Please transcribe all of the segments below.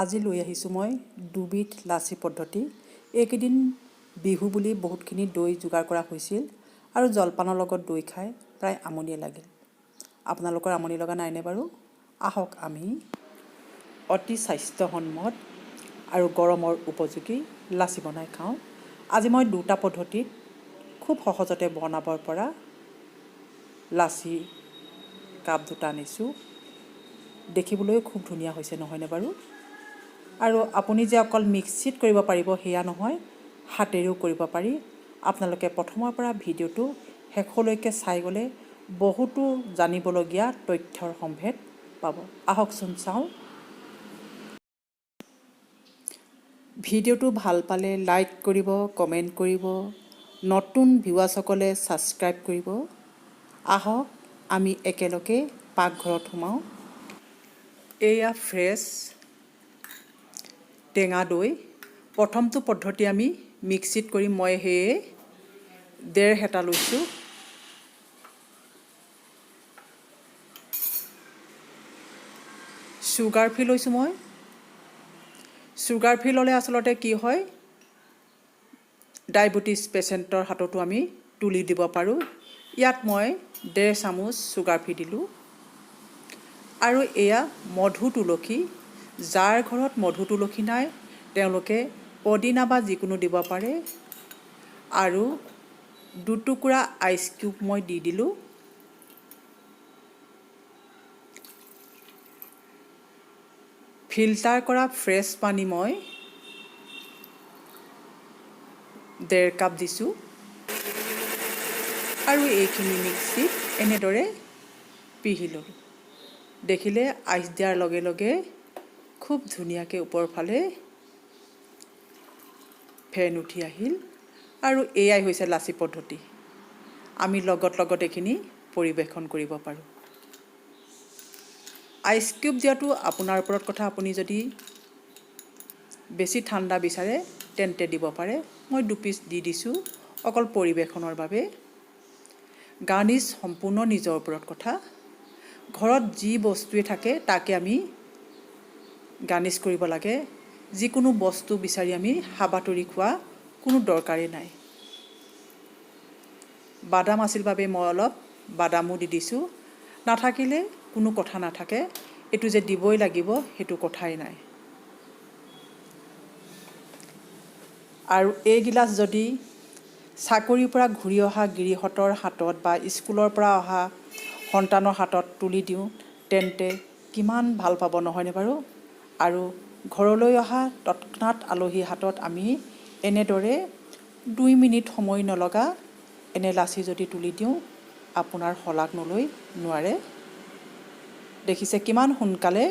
আজি লৈ আহিছোঁ মই দুবিধ লাচি পদ্ধতি। এইকেইদিন বিহু বুলি বহুতখিনি দৈ যোগাৰ কৰা হৈছিল আৰু জলপানৰ লগত দৈ খাই প্ৰায় আমনিয়ে লাগিল। আপোনালোকৰ আমনি লগা নাইনে বাৰু? আহক আমি অতি স্বাস্থ্যসন্মত আৰু গৰমৰ উপযোগী লাচি বনাই খাওঁ। আজি মই দুটা পদ্ধতিত খুব সহজতে বনাব পৰা লাচি কাপ দুটা আনিছোঁ। দেখিবলৈ খুব ধুনীয়া হৈছে নহয়নে বাৰু? আৰু আপুনি যে অকল মিক্সিত কৰিব পাৰিব সেয়া নহয়, হাতেৰেও কৰিব পাৰি। আপোনালোকে প্ৰথমৰ পৰা ভিডিঅ'টো শেষলৈকে চাই গ'লে বহুতো জানিবলগীয়া তথ্যৰ সম্ভেদ পাব। আহকচোন চাওঁ। ভিডিঅ'টো ভাল পালে লাইক কৰিব, কমেণ্ট কৰিব, নতুন ভিউৱাৰ্ছসকলে ছাবস্ক্ৰাইব কৰিব। আহক আমি একেলগে পাকঘৰত সোমাওঁ। এয়া ফ্ৰেছ টেঙা দৈ। প্ৰথমটো পদ্ধতি আমি মিক্সিত কৰিম। মই সেয়ে 1.5 হেতা লৈছোঁ। চুগাৰ ফ্ৰী লৈছোঁ মই। চুগাৰ ফ্ৰী ল'লে আচলতে কি হয়, ডায়েবেটিছ পেচেণ্টৰ হাততো আমি তুলি দিব পাৰোঁ। ইয়াত মই 1.5 চামুচ চুগাৰ ফ্ৰী দিলোঁ। আৰু এয়া মধু তুলসী। যাৰ ঘৰত মধু তুলসী নাই তেওঁলোকে পদিনা বা যিকোনো দিব পাৰে। আৰু 2 টুকুৰা আইচ কিউব মই দি দিলোঁ। ফিল্টাৰ কৰা ফ্ৰেছ পানী মই 1.5 কাপ দিছোঁ। আৰু এইখিনি মিক্সিত এনেদৰে পিহি ল'লোঁ। দেখিলে আইচ দিয়াৰ লগে লগে খুব ধুনীয়াকৈ ওপৰৰ ফালে ফেন উঠি আহিল। আৰু এয়াই হৈছে লাচি পদ্ধতি। আমি লগত এইখিনি পৰিৱেশন কৰিব পাৰোঁ। আইচ কিউব দিয়াটো আপোনাৰ ওপৰত কথা। আপুনি যদি বেছি ঠাণ্ডা বিচাৰে তেন্তে দিব পাৰে। মই 2 পিচ দি দিছোঁ অকল পৰিৱেশনৰ বাবে। গাৰ্নিছ সম্পূৰ্ণ নিজৰ ওপৰত কথা। ঘৰত যি বস্তুৱে থাকে তাকে আমি গাৰ্নিছ কৰিব লাগে। যিকোনো বস্তু বিচাৰি আমি হাবাথুৰি খোৱা কোনো দৰকাৰেই নাই। বাদাম আছিল বাবে মই অলপ বাদামো দি দিছোঁ। নাথাকিলে কোনো কথা নাথাকে। এইটো যে দিবই লাগিব সেইটো কথাই নাই। আৰু এই গিলাচ যদি চাকৰিৰ পৰা ঘূৰি অহা গিৰিহঁতৰ হাতত বা স্কুলৰ পৰা অহা সন্তানৰ হাতত তুলি দিওঁ তেন্তে কিমান ভাল পাব নহয়নে বাৰু? আৰু ঘৰলৈ অহা তৎক্ষণাত আলহীৰ হাতত আমি এনেদৰে 2 মিনিট সময় নলগা এনে লাচি যদি তুলি দিওঁ আপোনাৰ শলাগ নলৈ নোৱাৰে। দেখিছে কিমান সোনকালে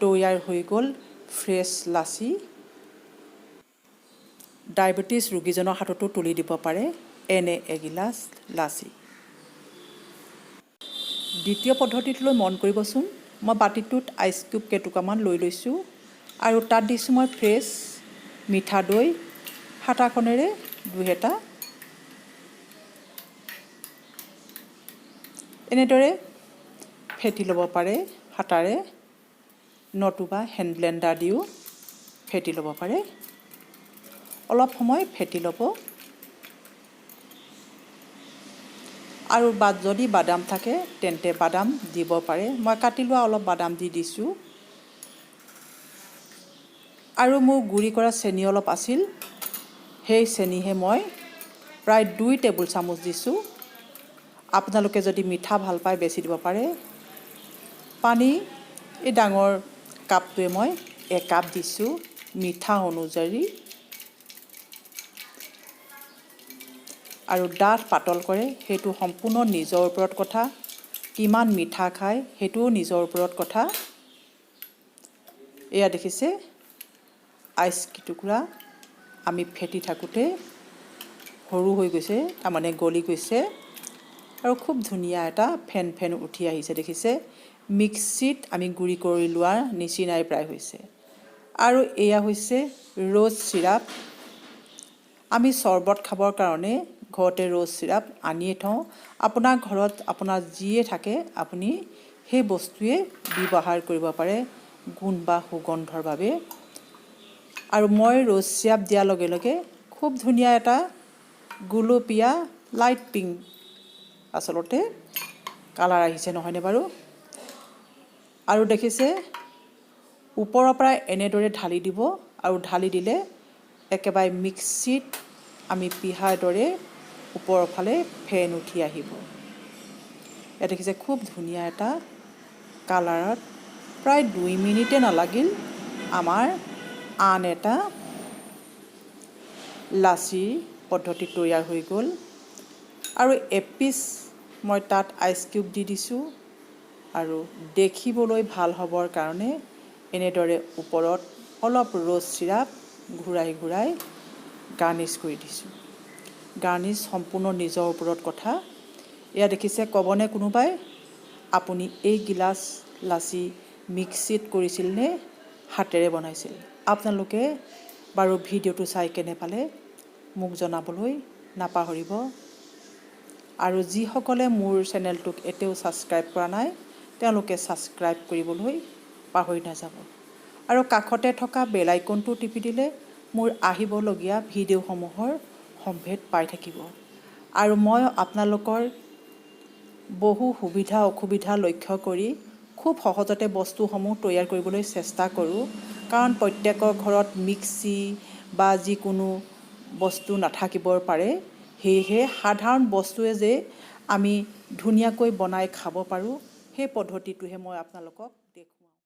তৈয়াৰ হৈ গ'ল ফ্ৰেছ লাচি। ডায়েবেটিছ ৰোগীজনৰ হাততো তুলি দিব পাৰে এনে এগিলাচ লাচি। দ্বিতীয় পদ্ধতিটোলৈ মন কৰিবচোন। মই বাতিটোত আইচ কিউব কেইটুকুৰামান লৈ লৈছোঁ আৰু তাত দিছোঁ মই ফ্ৰেছ মিঠা দৈ। হাতাখনেৰে 2 হেতা এনেদৰে ফেটি ল'ব পাৰে হাতাৰে, নতুবা হেণ্ড ব্লেণ্ডাৰ দিও ফেটি ল'ব পাৰে। অলপ সময় ফেটি ল'ব। আৰু যদি বাদাম থাকে তেন্তে বাদাম দিব পাৰে। মই কাটি লোৱা অলপ বাদাম দি দিছোঁ। আৰু মোৰ গুড়ি কৰা চেনি অলপ আছিল, সেই চেনিহে মই প্ৰায় 2 টেবুল চামুচ দিছোঁ। আপোনালোকে যদি মিঠা ভাল পায় বেছি দিব পাৰে। পানী এই ডাঙৰ কাপটোৱে মই 1 কাপ দিছোঁ মিঠা অনুযায়ী। আৰু ডাঠ পাতল কৰে সেইটো সম্পূৰ্ণ নিজৰ ওপৰত কথা। কিমান মিঠা খায় সেইটোও নিজৰ ওপৰত কথা। এয়া দেখিছে আইচ টুকুৰা আমি ফেটি থাকোঁতে সৰু হৈ গৈছে, তাৰমানে গলি গৈছে আৰু খুব ধুনীয়া এটা ফেন উঠি আহিছে। দেখিছে মিক্সিত আমি গুড়ি কৰি লোৱাৰ নিচিনাই প্ৰায় হৈছে। আৰু এয়া হৈছে ৰ'জ চিৰাপ। আমি চৰ্বত খাবৰ কাৰণে ঘৰতে ৰ'জ চিৰাপ আনিয়ে থওঁ। আপোনাৰ ঘৰত আপোনাৰ যিয়ে থাকে আপুনি সেই বস্তুৱে ব্যৱহাৰ কৰিব পাৰে গুণ বা সুগন্ধৰ বাবে আৰু মই ৰ'জ চিৰাপ দিয়াৰ লগে লগে খুব ধুনীয়া এটা গুলপীয়া লাইট পিংক আচলতে কালাৰ আহিছে নহয়নে বাৰু? আৰু দেখিছে ওপৰৰ পৰা এনেদৰে ঢালি দিব আৰু ঢালি দিলে একেবাৰে মিক্সিত আমি পিহাৰ দৰে ওপৰৰ ফালে ফেন উঠি আহিব। ইয়াত দেখিছে খুব ধুনীয়া এটা কালাৰত প্ৰায় 2 মিনিটে নালাগিল আমাৰ আন এটা লাচি পদ্ধতি তৈয়াৰ হৈ গ'ল। আৰু এপিচ মই তাত আইচ কিউব দি দিছোঁ আৰু দেখিবলৈ ভাল হ'বৰ কাৰণে এনেদৰে ওপৰত অলপ ৰ'জ চিৰাপ ঘূৰাই ঘূৰাই গাৰ্নিছ কৰি দিছোঁ। গাৰ্নিছ সম্পূৰ্ণ নিজৰ ওপৰত কথা। এয়া দেখিছে ক'বনে কোনোবাই আপুনি এই গিলাচ লাচি মিক্সিত কৰিছিল নে হাতেৰে বনাইছিল? আপোনালোকে বাৰু ভিডিঅ'টো চাই কেনে পালে মোক জনাবলৈ নাপাহৰিব। আৰু যিসকলে মোৰ চেনেলটোক এতিয়াও ছাবস্ক্ৰাইব কৰা নাই তেওঁলোকে ছাবস্ক্ৰাইব কৰিবলৈ পাহৰি নাযাব। আৰু কাষতে থকা বেল আইকনটো টিপি দিলে মোৰ আহিবলগীয়া ভিডিঅ'সমূহৰ সম্ভেদ পাই থাকিব। আৰু মই আপোনালোকৰ বহু সুবিধা অসুবিধা লক্ষ্য কৰি খুব সহজতে বস্তুসমূহ তৈয়াৰ কৰিবলৈ চেষ্টা কৰোঁ। কাৰণ প্ৰত্যেকৰ ঘৰত মিক্সি বা যিকোনো বস্তু নাথাকিব পাৰে। সেয়েহে সাধাৰণ বস্তুৱে যে আমি ধুনীয়াকৈ বনাই খাব পাৰোঁ সেই পদ্ধতিটোহে মই আপোনালোকক